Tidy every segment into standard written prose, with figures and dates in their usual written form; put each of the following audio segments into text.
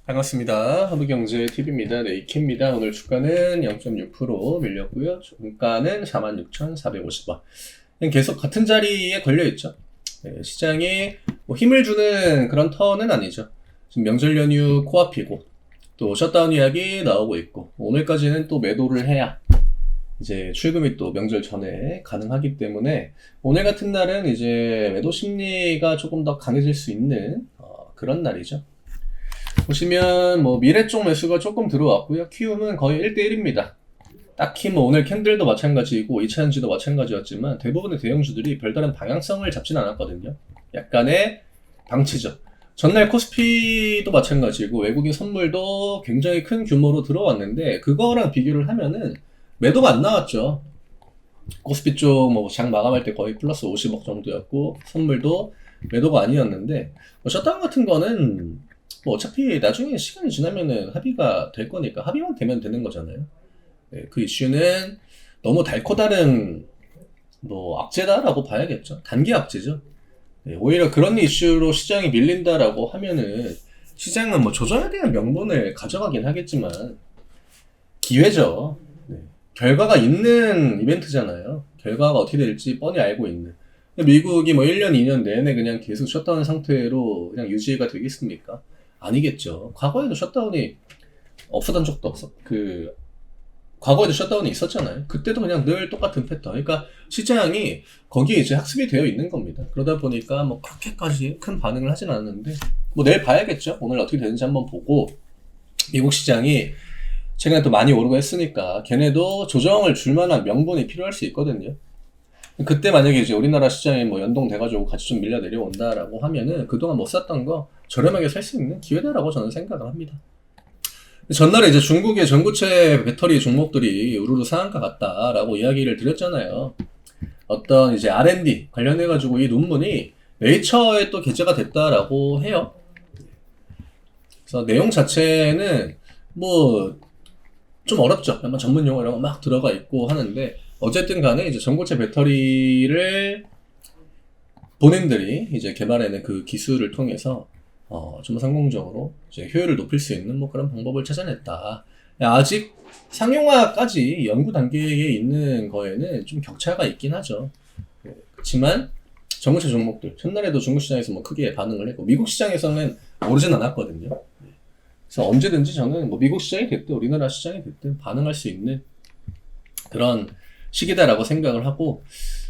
반갑습니다. 하부경제TV입니다. 네, 이케입니다. 오늘 주가는 0.6% 밀렸고요. 종가는 46,450원. 계속 같은 자리에 걸려있죠. 네, 시장이 뭐 힘을 주는 그런 턴은 아니죠. 지금 명절 연휴 코앞이고 또 셧다운 이야기 나오고 있고 오늘까지는 또 매도를 해야 이제 출금이 또 명절 전에 가능하기 때문에 오늘 같은 날은 이제 매도 심리가 조금 더 강해질 수 있는 그런 날이죠. 보시면 뭐 미래 쪽 매수가 조금 들어왔고요. 키움은 거의 1대1입니다. 딱히 뭐 오늘 캔들도 마찬가지이고 2차전지도 마찬가지였지만 대부분의 대형주들이 별다른 방향성을 잡진 않았거든요. 약간의 방치죠. 전날 코스피도 마찬가지고 외국인 선물도 굉장히 큰 규모로 들어왔는데 그거랑 비교를 하면은 매도가 안 나왔죠. 코스피 쪽 뭐 장 마감할 때 거의 플러스 50억 정도였고 선물도 매도가 아니었는데 뭐 셧다운 같은 거는 뭐 어차피 나중에 시간이 지나면은 합의가 될 거니까 합의만 되면 되는 거잖아요. 네, 그 이슈는 너무 달코 다른 뭐 악재다라고 봐야겠죠. 단기 악재죠. 네, 오히려 그런 이슈로 시장이 밀린다라고 하면은 시장은 뭐 조정에 대한 명분을 가져가긴 하겠지만 기회죠. 네, 결과가 있는 이벤트잖아요. 결과가 어떻게 될지 뻔히 알고 있는. 미국이 뭐 1년, 2년 내내 그냥 계속 셧다운 상태로 그냥 유지가 되겠습니까? 아니겠죠. 과거에도 셧다운이 없었던 적도 과거에도 셧다운이 있었잖아요. 그때도 그냥 늘 똑같은 패턴. 그러니까 시장이 거기에 이제 학습이 되어 있는 겁니다. 그러다 보니까 뭐 그렇게까지 큰 반응을 하진 않았는데, 뭐 내일 봐야겠죠. 오늘 어떻게 되는지 한번 보고, 미국 시장이 최근에 또 많이 오르고 했으니까, 걔네도 조정을 줄 만한 명분이 필요할 수 있거든요. 그때 만약에 이제 우리나라 시장이 뭐 연동돼가지고 같이 좀 밀려 내려온다라고 하면은 그동안 못 샀던 거 저렴하게 살 수 있는 기회다라고 저는 생각을 합니다. 전날에 이제 중국의 전고체 배터리 종목들이 우르르 상한가 같다라고 이야기를 드렸잖아요. 어떤 이제 R&D 관련해가지고 이 논문이 네이처에 또 게재가 됐다라고 해요. 그래서 내용 자체는 뭐 좀 어렵죠. 한번 전문 용어 이런 거 막 들어가 있고 하는데 어쨌든 간에 이제 전고체 배터리를 본인들이 이제 개발해낸 그 기술을 통해서 좀 성공적으로 이제 효율을 높일 수 있는 뭐 그런 방법을 찾아냈다. 아직 상용화까지 연구 단계에 있는 거에는 좀 격차가 있긴 하죠. 그렇지만 전고체 종목들 첫날에도 중국 시장에서 뭐 크게 반응을 했고 미국 시장에서는 오르진 않았거든요. 그래서 언제든지 저는 뭐 미국 시장이 됐든 우리나라 시장이 됐든 반응할 수 있는 그런 시기다라고 생각을 하고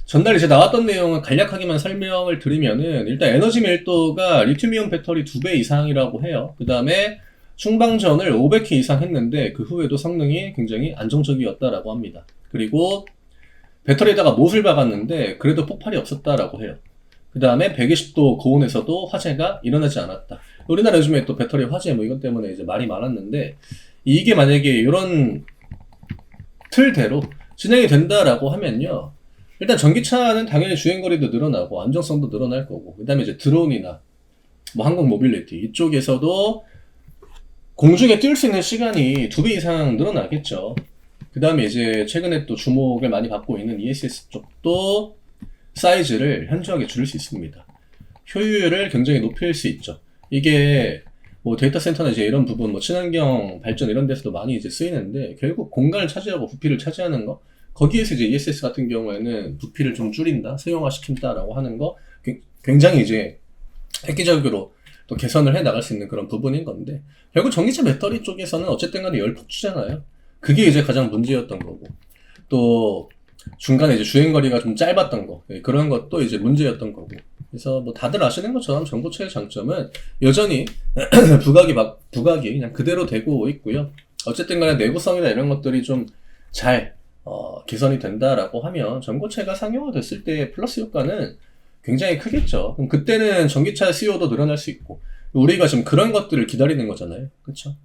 전날 이제 나왔던 내용은 간략하게만 설명을 드리면은 일단 에너지 밀도가 리튬이온 배터리 2배 이상이라고 해요. 그 다음에 충방전을 500회 이상 했는데 그 후에도 성능이 굉장히 안정적이었다라고 합니다. 그리고 배터리에다가 못을 박았는데 그래도 폭발이 없었다라고 해요. 그 다음에 120도 고온에서도 화재가 일어나지 않았다. 우리나라 요즘에 또 배터리 화재 뭐 이것 때문에 이제 말이 많았는데 이게 만약에 이런 틀대로 진행이 된다라고 하면요. 일단 전기차는 당연히 주행거리도 늘어나고 안정성도 늘어날 거고 그 다음에 이제 드론이나 뭐 항공 모빌리티 이쪽에서도 공중에 뛸 수 있는 시간이 2배 이상 늘어나겠죠. 그 다음에 이제 최근에 또 주목을 많이 받고 있는 ESS 쪽도 사이즈를 현저하게 줄일 수 있습니다. 효율을 굉장히 높일 수 있죠. 이게 뭐 데이터 센터나 이제 이런 부분, 뭐 친환경 발전 이런 데서도 많이 이제 쓰이는데 결국 공간을 차지하고 부피를 차지하는 거 거기에서 이제 ESS 같은 경우에는 부피를 좀 줄인다, 소형화 시킨다라고 하는 거 굉장히 이제 획기적으로 또 개선을 해 나갈 수 있는 그런 부분인 건데 결국 전기차 배터리 쪽에서는 어쨌든 간에 열폭주잖아요. 그게 이제 가장 문제였던 거고 또 중간에 이제 주행거리가 좀 짧았던 거 그런 것도 이제 문제였던 거고 그래서 뭐 다들 아시는 것처럼 전고체의 장점은 여전히 부각이 그냥 그대로 되고 있고요. 어쨌든 간에 내구성이나 이런 것들이 좀 잘 개선이 된다라고 하면 전고체가 상용화 됐을 때 플러스 효과는 굉장히 크겠죠. 그럼 그때는 전기차 수요도 늘어날 수 있고 우리가 지금 그런 것들을 기다리는 거잖아요. 그렇죠?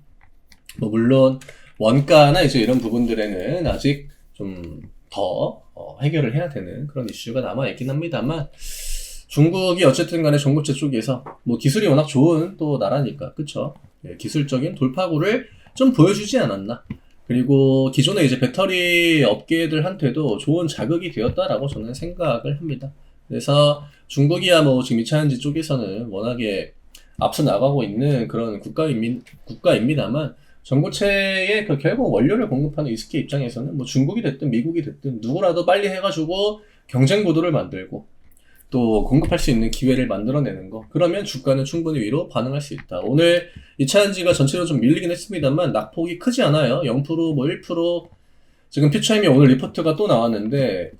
뭐 물론 원가나 이제 이런 부분들에는 아직 좀 더 해결을 해야 되는 그런 이슈가 남아있긴 합니다만 중국이 어쨌든 간에 전고체 쪽에서 뭐 기술이 워낙 좋은 또 나라니까 그쵸? 예, 기술적인 돌파구를 좀 보여주지 않았나. 그리고 기존의 이제 배터리 업계들한테도 좋은 자극이 되었다라고 저는 생각을 합니다. 그래서 중국이야 뭐 지금 2차전지 쪽에서는 워낙에 앞서 나가고 있는 그런 국가입니다만 전고체의 그 결국 원료를 공급하는 이스케 입장에서는 뭐 중국이 됐든 미국이 됐든 누구라도 빨리 해가지고 경쟁 구도를 만들고 또 공급할 수 있는 기회를 만들어내는 거. 그러면 주가는 충분히 위로 반응할 수 있다. 오늘 이차전지가 전체로 좀 밀리긴 했습니다만 낙폭이 크지 않아요. 0%, 뭐 1%. 지금 퓨처엠이 오늘 리포트가 또 나왔는데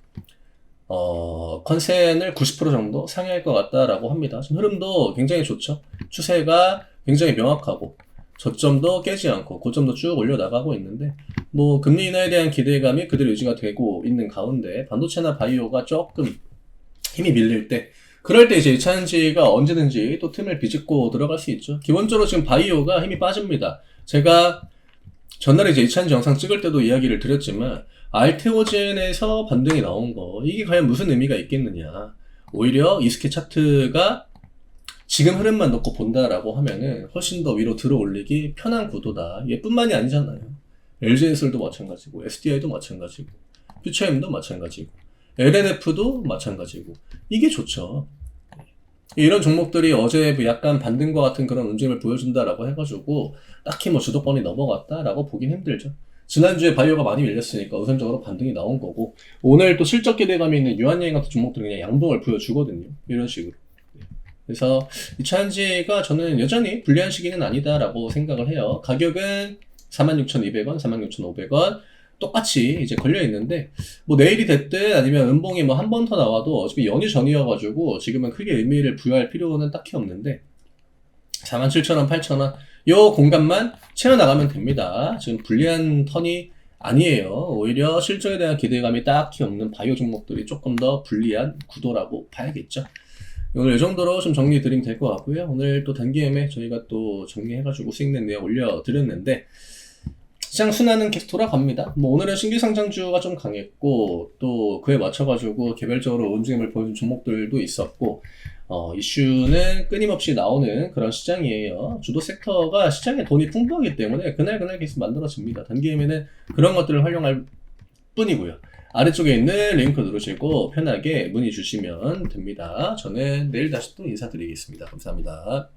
컨센을 90% 정도 상회할 것 같다라고 합니다. 지금 흐름도 굉장히 좋죠. 추세가 굉장히 명확하고 저점도 깨지 않고 고점도 쭉 올려나가고 있는데 뭐 금리 인하에 대한 기대감이 그대로 유지가 되고 있는 가운데 반도체나 바이오가 조금 힘이 밀릴 때 그럴 때 이제 이차전지가 언제든지 또 틈을 비집고 들어갈 수 있죠. 기본적으로 지금 바이오가 힘이 빠집니다. 제가 전날에 이제 이차전지 영상 찍을 때도 이야기를 드렸지만 알테오젠에서 반등이 나온 거 이게 과연 무슨 의미가 있겠느냐. 오히려 이스케 차트가 지금 흐름만 놓고 본다라고 하면은 훨씬 더 위로 들어올리기 편한 구도다. 얘뿐만이 아니잖아요. LG엔솔도 마찬가지고 SDI도 마찬가지고 퓨처엠도 마찬가지고 LNF도 마찬가지고 이게 좋죠. 이런 종목들이 어제 약간 반등과 같은 그런 움직임을 보여준다라고 해가지고 딱히 뭐 주도권이 넘어갔다라고 보긴 힘들죠. 지난주에 바이오가 많이 밀렸으니까 우선적으로 반등이 나온 거고 오늘 또 실적 기대감이 있는 유한여행 같은 종목들이 그냥 양봉을 보여주거든요. 이런 식으로. 그래서 이차전지가 저는 여전히 불리한 시기는 아니다라고 생각을 해요. 가격은 46,200원, 46,500원 똑같이 이제 걸려 있는데 뭐 내일이 됐든 아니면 음봉이 뭐 한 번 더 나와도 어차피 연휴 전이어가지고 지금은 크게 의미를 부여할 필요는 딱히 없는데 47,000원, 8,000원 요 공간만 채워나가면 됩니다. 지금 불리한 턴이 아니에요. 오히려 실적에 대한 기대감이 딱히 없는 바이오 종목들이 조금 더 불리한 구도라고 봐야겠죠. 오늘 이 정도로 좀 정리 드리면 될 것 같고요. 오늘 또 단기엠에 저희가 또 정리해가지고 수익낸 내용 올려드렸는데 시장 순환은 계속 돌아갑니다. 뭐 오늘은 신규 상장주가 좀 강했고 또 그에 맞춰가지고 개별적으로 움직임을 보여준 종목들도 있었고 이슈는 끊임없이 나오는 그런 시장이에요. 주도 섹터가 시장에 돈이 풍부하기 때문에 그날 계속 만들어집니다. 단기에는 그런 것들을 활용할 뿐이고요. 아래쪽에 있는 링크 누르시고 편하게 문의 주시면 됩니다. 저는 내일 다시 또 인사드리겠습니다. 감사합니다.